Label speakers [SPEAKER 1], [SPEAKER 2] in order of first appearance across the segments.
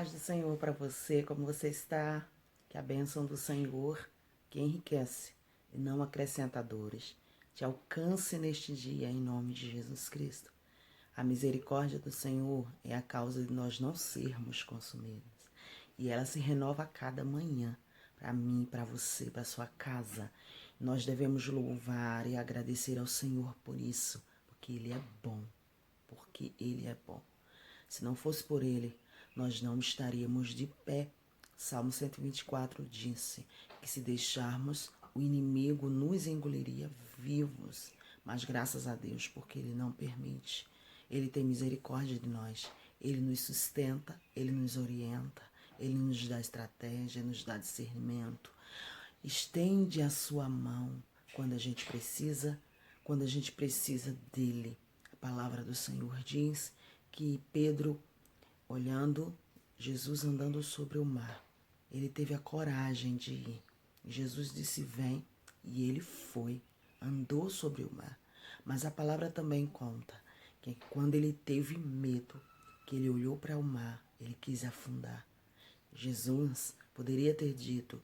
[SPEAKER 1] paz do Senhor para você, como você está? Que a bênção do Senhor, que enriquece e não acrescenta dores, te alcance neste dia em nome de Jesus Cristo. A misericórdia do Senhor é a causa de nós não sermos consumidos. E ela se renova a cada manhã, para mim, para você, para sua casa. Nós devemos louvar e agradecer ao Senhor por isso, porque Ele é bom, porque Ele é bom. Se não fosse por Ele, nós não estaríamos de pé. Salmo 124 disse que se deixarmos, o inimigo nos engoliria vivos. Mas graças a Deus, porque Ele não permite. Ele tem misericórdia de nós. Ele nos sustenta, Ele nos orienta, Ele nos dá estratégia, nos dá discernimento. Estende a sua mão quando a gente precisa dele. A palavra do Senhor diz que Pedro, olhando Jesus andando sobre o mar, ele teve a coragem de ir. Jesus disse, vem, e ele foi, andou sobre o mar. Mas a palavra também conta que quando ele teve medo, que ele olhou para o mar, ele quis afundar. Jesus poderia ter dito,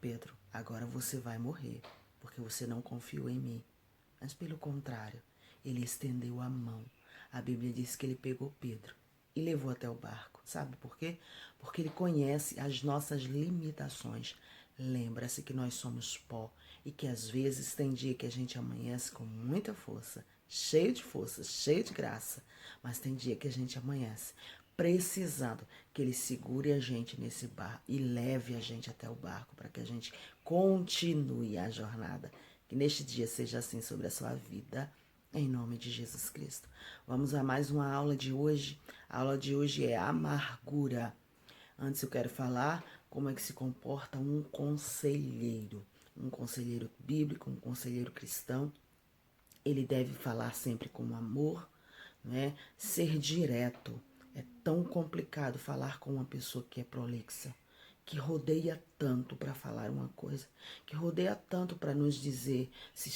[SPEAKER 1] Pedro, agora você vai morrer, porque você não confiou em mim. Mas pelo contrário, ele estendeu a mão. A Bíblia diz que ele pegou Pedro e levou até o barco. Sabe por quê? Porque ele conhece as nossas limitações. Lembra-se que nós somos pó e que às vezes tem dia que a gente amanhece com muita força, força, cheio de graça, mas tem dia que a gente amanhece precisando que ele segure a gente nesse barco e leve a gente até o barco para que a gente continue a jornada. Que neste dia seja assim sobre a sua vida, em nome de Jesus Cristo. Vamos a mais uma aula de hoje. A aula de hoje é amargura. Antes eu quero falar como é que se comporta um conselheiro bíblico, um conselheiro cristão. Ele deve falar sempre com amor, né? Ser direto. É tão complicado falar com uma pessoa que é prolixa, que rodeia tanto para falar uma coisa, que rodeia tanto para nos dizer se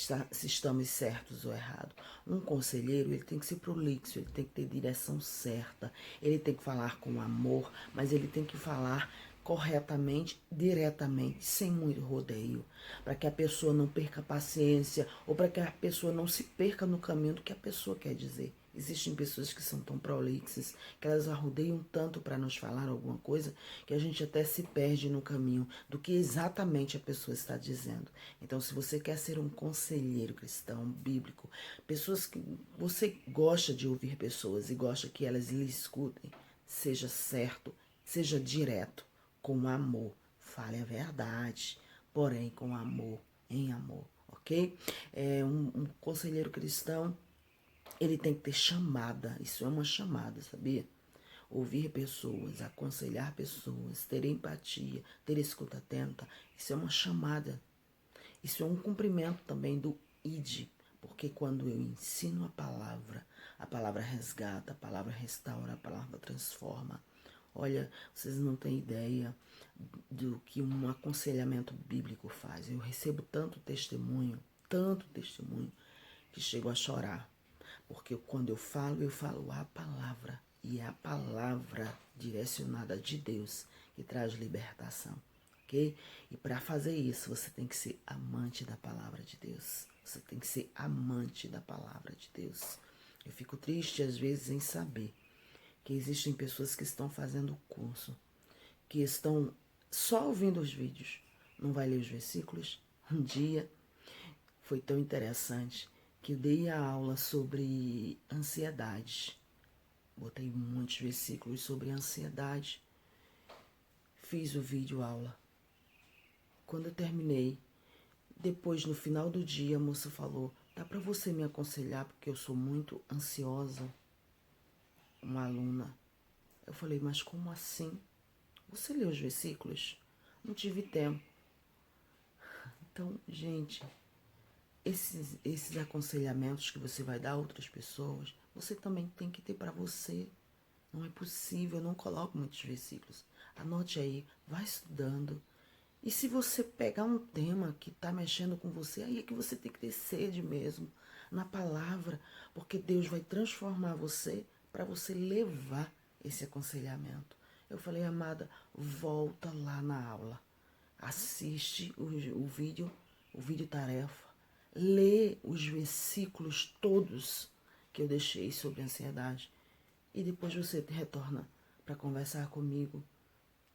[SPEAKER 1] estamos certos ou errados. Um conselheiro, ele tem que ser prolixo, ele tem que ter direção certa, ele tem que falar com amor, mas ele tem que falar corretamente, diretamente, sem muito rodeio, para que a pessoa não perca a paciência ou para que a pessoa não se perca no caminho do que a pessoa quer dizer. Existem pessoas que são tão prolixas, que elas arrodeiam tanto para nos falar alguma coisa, que a gente até se perde no caminho do que exatamente a pessoa está dizendo. Então, se você quer ser um conselheiro cristão, bíblico, pessoas que você gosta de ouvir pessoas e gosta que elas lhe escutem, seja certo, seja direto, com amor. Fale a verdade, porém com amor, em amor, ok? Um conselheiro cristão, ele tem que ter chamada, isso é uma chamada, sabia? Ouvir pessoas, aconselhar pessoas, ter empatia, ter escuta atenta, isso é uma chamada. Isso é um cumprimento também do ID, porque quando eu ensino a palavra resgata, a palavra restaura, a palavra transforma. Olha, vocês não têm ideia do que um aconselhamento bíblico faz. Eu recebo tanto testemunho, que chego a chorar. Porque quando eu falo a palavra. E é a palavra direcionada de Deus que traz libertação, ok? E para fazer isso, você tem que ser amante da palavra de Deus. Você tem que ser amante da palavra de Deus. Eu fico triste, às vezes, em saber que existem pessoas que estão fazendo o curso, que estão só ouvindo os vídeos, não vai ler os versículos. Um dia foi tão interessante que eu dei a aula sobre ansiedade. Botei muitos versículos sobre ansiedade. Fiz o vídeo aula. Quando eu terminei, depois no final do dia a moça falou, dá para você me aconselhar porque eu sou muito ansiosa? Uma aluna. Eu falei, mas como assim? Você leu os versículos? Não tive tempo. Então, gente, esses aconselhamentos que você vai dar a outras pessoas, você também tem que ter para você. Não é possível, eu não coloco muitos versículos. Anote aí, vai estudando. E se você pegar um tema que está mexendo com você, aí é que você tem que ter sede mesmo na palavra, porque Deus vai transformar você para você levar esse aconselhamento. Eu falei, amada, volta lá na aula. Assiste o vídeo tarefa. Lê os versículos todos que eu deixei sobre ansiedade. E depois você retorna para conversar comigo.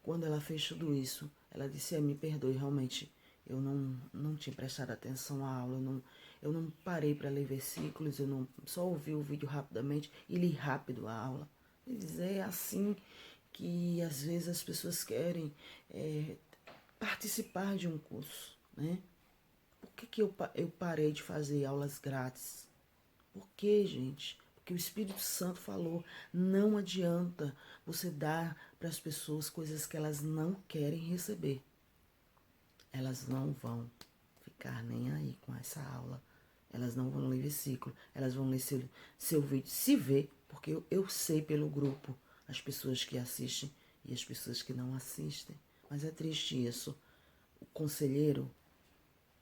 [SPEAKER 1] Quando ela fez tudo isso, ela disse, me perdoe, realmente, eu não tinha prestado atenção à aula, eu não parei para ler versículos, eu não só ouvi o vídeo rapidamente e li rápido a aula. E dizer assim que às vezes as pessoas querem participar de um curso, né? Por que eu parei de fazer aulas grátis? Por que, gente? Porque o Espírito Santo falou, não adianta você dar para as pessoas coisas que elas não querem receber. Elas não vão ficar nem aí com essa aula. Elas não vão ler versículo. Elas vão ler seu vídeo. Se vê, porque eu sei pelo grupo as pessoas que assistem e as pessoas que não assistem. Mas é triste isso. O conselheiro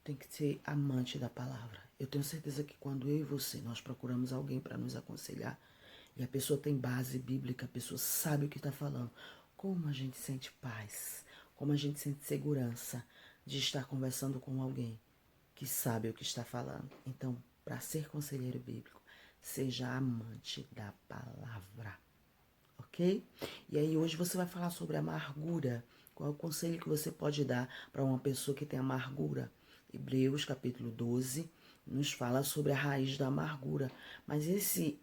[SPEAKER 1] tem que ser amante da palavra. Eu tenho certeza que quando eu e você, nós procuramos alguém para nos aconselhar, e a pessoa tem base bíblica, a pessoa sabe o que está falando, como a gente sente paz, como a gente sente segurança de estar conversando com alguém que sabe o que está falando. Então, para ser conselheiro bíblico, seja amante da palavra, ok? E aí hoje você vai falar sobre amargura. Qual é o conselho que você pode dar para uma pessoa que tem amargura? Hebreus capítulo 12 nos fala sobre a raiz da amargura. Mas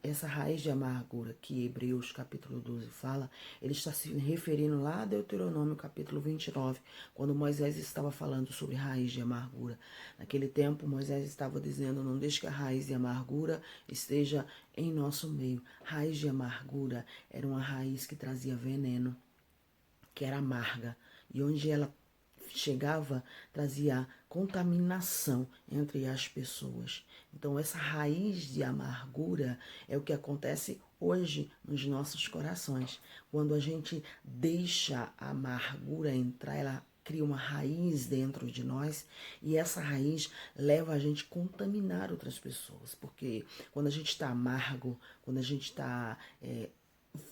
[SPEAKER 1] essa raiz de amargura que Hebreus capítulo 12 fala, ele está se referindo lá a Deuteronômio capítulo 29, quando Moisés estava falando sobre raiz de amargura. Naquele tempo, Moisés estava dizendo, não deixe que a raiz de amargura esteja em nosso meio. Raiz de amargura era uma raiz que trazia veneno, que era amarga, e onde ela chegava, trazia contaminação entre as pessoas. Então, essa raiz de amargura é o que acontece hoje nos nossos corações. Quando a gente deixa a amargura entrar, ela cria uma raiz dentro de nós e essa raiz leva a gente a contaminar outras pessoas. Porque quando a gente está amargo, quando a gente está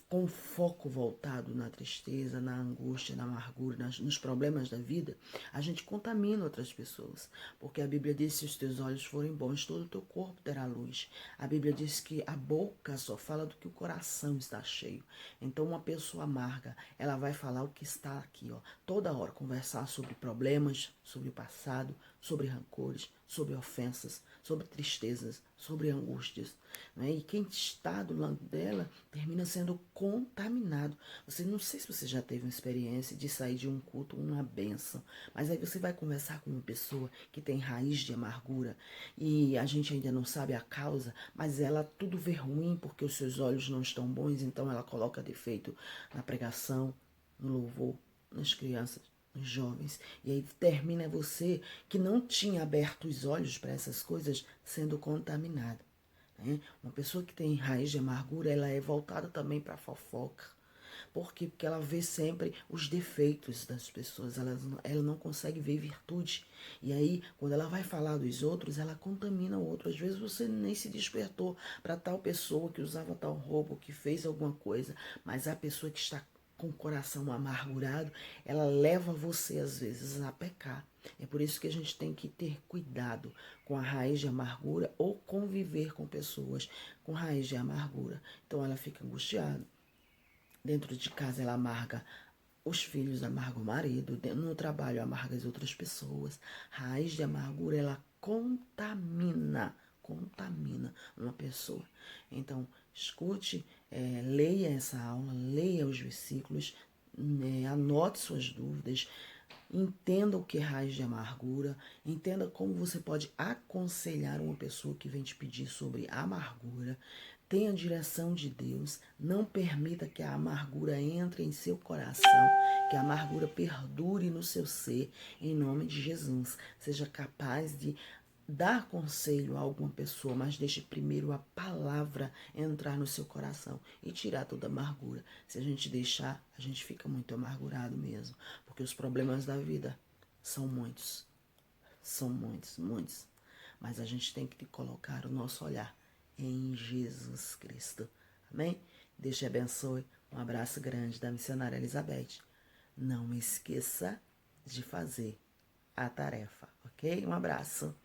[SPEAKER 1] com o foco voltado na tristeza, na angústia, na amargura, nos problemas da vida, a gente contamina outras pessoas. Porque a Bíblia diz, se os teus olhos forem bons, todo o teu corpo terá luz. A Bíblia diz que a boca só fala do que o coração está cheio. Então uma pessoa amarga, ela vai falar o que está aqui, ó, toda hora, conversar sobre problemas, sobre o passado, sobre rancores, sobre ofensas, sobre tristezas, sobre angústias, né? E quem está do lado dela termina sendo contaminado. Você não sei se você já teve uma experiência de sair de um culto, uma bênção, mas aí você vai conversar com uma pessoa que tem raiz de amargura e a gente ainda não sabe a causa, mas ela tudo vê ruim porque os seus olhos não estão bons, então ela coloca defeito na pregação, no louvor, nas crianças, nos jovens. E aí termina você que não tinha aberto os olhos para essas coisas sendo contaminada. Né? Uma pessoa que tem raiz de amargura, ela é voltada também para a fofoca. Por quê? Porque ela vê sempre os defeitos das pessoas, ela não consegue ver virtude. E aí, quando ela vai falar dos outros, ela contamina o outro. Às vezes você nem se despertou para tal pessoa que usava tal roupa, que fez alguma coisa, mas a pessoa que está com o coração amargurado, ela leva você às vezes a pecar. É por isso que a gente tem que ter cuidado com a raiz de amargura ou conviver com pessoas com raiz de amargura. Então ela fica angustiada. Dentro de casa ela amarga os filhos, amarga o marido, no trabalho amarga as outras pessoas. Raiz de amargura, ela contamina uma pessoa. Então, escute, leia essa aula, leia os versículos, anote suas dúvidas, entenda o que é raiz de amargura, entenda como você pode aconselhar uma pessoa que vem te pedir sobre amargura. Tenha a direção de Deus, não permita que a amargura entre em seu coração, que a amargura perdure no seu ser, em nome de Jesus. Seja capaz de dar conselho a alguma pessoa, mas deixe primeiro a palavra entrar no seu coração e tirar toda a amargura. Se a gente deixar, a gente fica muito amargurado mesmo, porque os problemas da vida são muitos, muitos. Mas a gente tem que colocar o nosso olhar em Jesus Cristo. Amém? Deus te abençoe. Um abraço grande da missionária Elizabeth. Não esqueça de fazer a tarefa, ok? Um abraço.